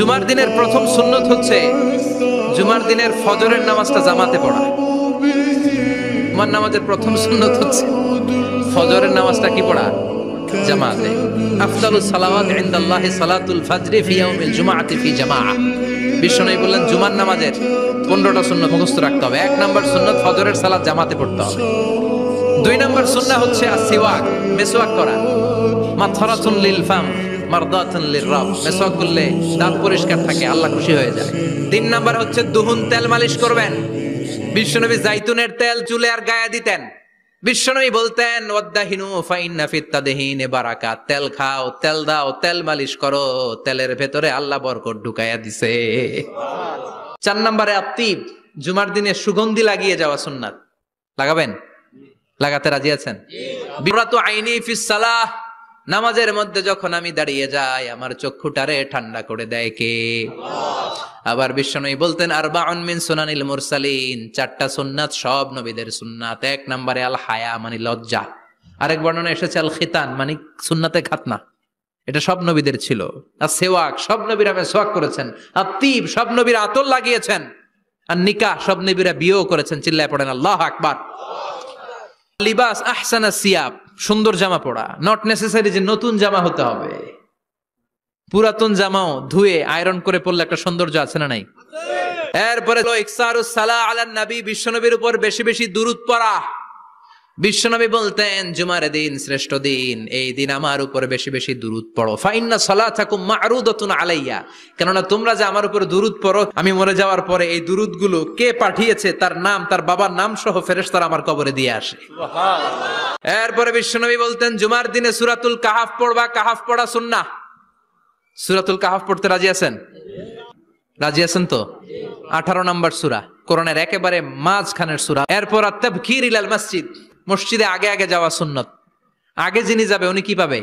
জুমার দিনের প্রথম সুন্নত হচ্ছে জুমার দিনের ফজরের নামাজটা জামাতে পড়া। জুমার নামাজের প্রথম সুন্নত হচ্ছে ফজরের নামাজটা কি পড়া? জামাতে। আফদালুস সালাওয়াত ইনদাল্লাহি সালাতুল ফজরি ফি ইয়াউমিল জুমআতি ফি জামাআহ। বিশ্বনবী বললেন জুমার নামাজের 15টা সুন্নত মুখস্থ রাখতে হবে। 1 নাম্বার সুন্নত ফজরের সালাত জামাতে পড়তে হবে। 2 নাম্বার সুন্নাহ হচ্ছে আসওয়াক, মিসওয়াক করা। মাথরাতুন লিল ফাম মারদাতুন লিররাব, মিসওয়াক করলে দাঁত পরিষ্কার থাকে, আল্লাহ খুশি হয়ে যায়। 3 নাম্বার হচ্ছে দুহুন, তেল মালিশ করবেন। বিশ্বনবী জাইতুনের তেল চুলে আর গায়ে দিতেন। বিশ্বনবী বলতেন ওয়াদাহিনু ফাইন্না ফিত তাদহিনে বারাকাত, তেল খাও, তেল দাও, তেল মালিশ করো, তেলের ভেতরে আল্লাহ বরকত ঢুকাইয়া দিছে। 4 নম্বরে আত্তিব, জুমার দিনে সুগন্ধি লাগিয়ে যাওয়া সুন্নাত। লাগাবেন? লাগাতে রাজি আছেন? বিরাতু আইনি ফিস সালাহ, নামাজের মধ্যে যখন আমি দাঁড়িয়ে যাই আমার চক্ষুটারে ঠান্ডা করে দেয় কে? আবার বিশ্বনবী বলতেন আরবাউন মিন সুনানিল মুরসালিন, 4টা সুন্নাত সব নবীদের সুন্নাত। 1 নম্বরে আল হায়া মানে লজ্জা। আরেক বর্ণনা এসেছে আল খিতান মানে সুন্নাতে খাতনা, এটা সব নবীদের ছিল। আর সেওয়াক, সব নবীরা মেসওয়াক করেছেন। আর তিব, সব নবীরা আতর লাগিয়েছেন। আর নিকাহ, সব নবীরা বিয়েও করেছেন। চিল্লায় পড়েন আল্লাহু আকবার। লিবাস আহসানা সিয়াব, সুন্দর জামা পড়া। নট নেসেসারি যে নতুন জামা হতে হবে, পুরাতন জামাও ধুয়ে আয়রন করে পরলে একটা সৌন্দর্য আছে না নাই? এরপরে ইকসারুস সালাহ আলান নবী, বিশ্বনবীর উপর বেশি বেশি দুরূদ পড়া। বিশ্বনবী বলতেন জুমার দিন শ্রেষ্ঠ দিন, এই দিন আমার উপর বেশি বেশি দুরূদ পড়ো। ফাইন্না সালাতাকুম মা'রুদাতুন আলাইয়া, কেননা তোমরা যে আমার উপর দুরূদ পড়ো, আমি মরে যাওয়ার পরে এই দুরূদগুলো কে পাঠিয়েছে তার নাম, তার বাবার নাম সহ ফেরেশতারা আমার কবরে দিয়ে আসে। সুবহানাল্লাহ। এরপরে বিশ্বনবী বলতেন জুমার দিনে সূরাতুল কাহাফ পড়বা। কাহাফ পড়া সুন্নাহ। সূরাতুল কাহাফ পড়তে রাজি আছেন? রাজি আছেন তো? 18 নম্বর সূরা, কোরআনের একেবারে মাঝখানের সূরা। এরপর আত-তাবকির ইলাল মসজিদ, মসজিদে আগে আগে যাওয়া সুন্নত। আগে যিনি যাবে উনি কি পাবে?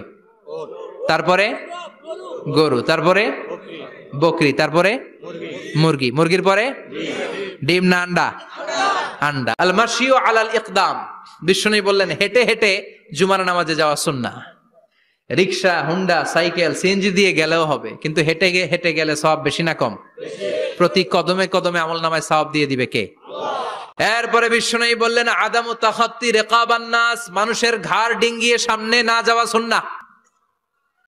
তারপরে গরু, তারপরে বকরি, তারপরে মুরগি, মুরগির পরে ডিম না আন্ডা? আন্ডা। আল মাশিউ আলাল ইকদাম, বিশ্বনবী বললেন হেঁটে হেঁটে জুমার নামাজে যাওয়া সুন্নাহ। রিকশা, হুন্ডা, সাইকেল, সিএনজি দিয়ে গেলেও হবে, কিন্তু হেঁটে হেঁটে গেলে সওয়াব বেশি না কম? প্রতি কদমে কদমে আমলনামায় সওয়াব দিয়ে দিবে কে? এরপরে বিশ্বনবী বললেন আদামু তাখাত্তি রিকাবান নাস, মানুষের ঘাড় ডিঙ্গিয়ে সামনে না যাওয়া সুন্নাহ।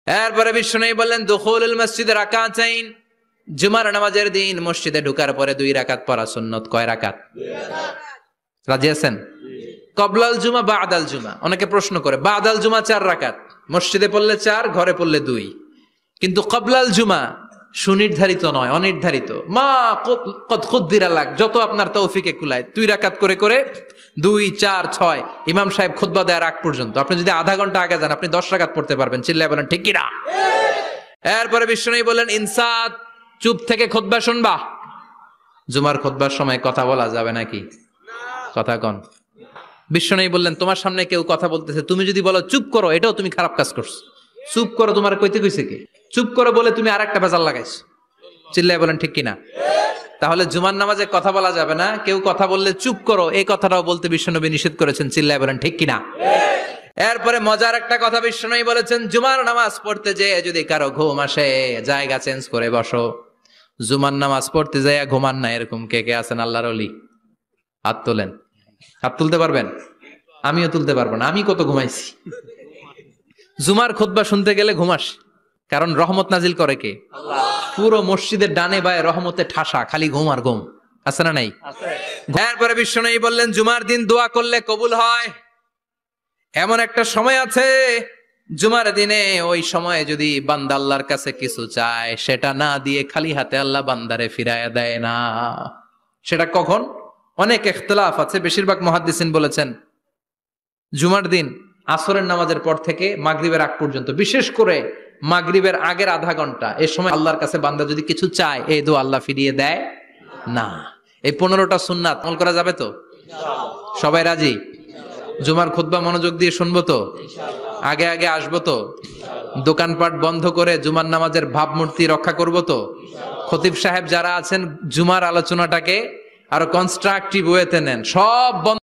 এরপরে বিশ্বনবী বললেন দুখুলুল মসজিদে রাকাতাইন, জুমার নামাজের দিন মসজিদে ঢোকার পরে 2 রাকাত পড়া সুন্নত। কয় রাকাত? 2 রাকাত। রাজি আছেন? কবলাল জুমা বাদাল জুমা, অনেকে প্রশ্ন করে বাদাল জুমা 4 রাকাত, মসজিদে পড়লে 4, ঘরে পড়লে 2। কিন্তু কবলাল জুমা সুনির্ধারিত নয়, অনির্ধারিত। মা কদ কুদ্দিরা লাক, যত আপনার তৌফিকে কুলায় 2 রাকাত করে করে 2, 4, 6 ইমাম সাহেব খুতবা দেওয়ার আগ পর্যন্ত। আপনি যদি আধা ঘন্টা আগে যান আপনি 10 রাকাত পড়তে পারবেন। চিল্লায় বলেন ঠিক কি না? এরপরে বিশ্বনবী বলেন ইনসাত, চুপ থেকে খুতবা শুনবা। জুমার খুতবার সময় কথা বলা যাবে নাকি? কথা কন। বিশ্বনবী বললেন তোমার সামনে কেউ কথা বলতেছে, তুমি যদি বলো চুপ করো, এটাও তুমি খারাপ কাজ করছো। চুপ করো তোমার কইতে কইছে কে? চুপ করো বলে তুমি আরেকটা ভেজাল লাগাইছো। চিল্লায় বলেন ঠিক কিনা? তাহলে জুমার নামাজে কথা বলা যাবে না। কেউ কথা বললে চুপ করো, এই কথাটাও বলতে বিশ্বনবী নিষেধ করেছেন। চিল্লায় বলেন ঠিক কিনা? এরপরে মজার একটা কথা বিশ্বনবী বলেছেন, জুমার নামাজ পড়তে যে যদি কারো ঘুম আসে জায়গা চেঞ্জ করে বসো। জুমার নামাজ পড়তে যায় ঘুমান না, এরকম কে কে আছেন আল্লাহর ওলি? হাত তোলেন। হাত তুলতে পারবেন? আমিও তুলতে পারবো না, আমি কত ঘুমাইছি। জুমার খুতবা শুনতে গেলে ঘুমাস, কারণ রহমত নাজিল করে কে? আল্লাহ। পুরো মসজিদের ডানে বায়ে রহমতে ঠাসা, খালি ঘুম আর ঘুম। আছে না নাই? এরপরে বিশ্বনবী বললেন জুমার দিন দোয়া করলে কবুল হয়। এমন একটা সময় আছে জুমার দিনে, ওই সময়ে যদি বান্দা আল্লাহর কাছে কিছু চায়, সেটা না দিয়ে খালি হাতে আল্লাহ বান্দারে ফিরাইয়া দেয় না। সেটা কখন? অনেক ইখতিলাফ আছে। বেশিরভাগ মুহাদ্দিসিন বলেছেন জুমার দিন আসরের নামাজের পর থেকে মাগরিবের আগ পর্যন্ত, বিশেষ করে মাগরিবের আগের আধা ঘন্টা, এই সময় আল্লাহর কাছে বান্দা যদি কিছু চায় এই দোয়া আল্লাহ ফিরিয়ে দেয় না। এই 15টা সুন্নাত আমল করা যাবে তো? সবাই রাজি? জুমার খুতবা মনোযোগ দিয়ে শুনবো তো? আগে আগে আসবো তো? দোকানপাট বন্ধ করে জুমার নামাজের ভাবমূর্তি রক্ষা করবো তো? খতিব সাহেব যারা আছেন জুমার আলোচনাটাকে আরো কনস্ট্রাকটিভ ওয়েতে নেন, সব বন্ধ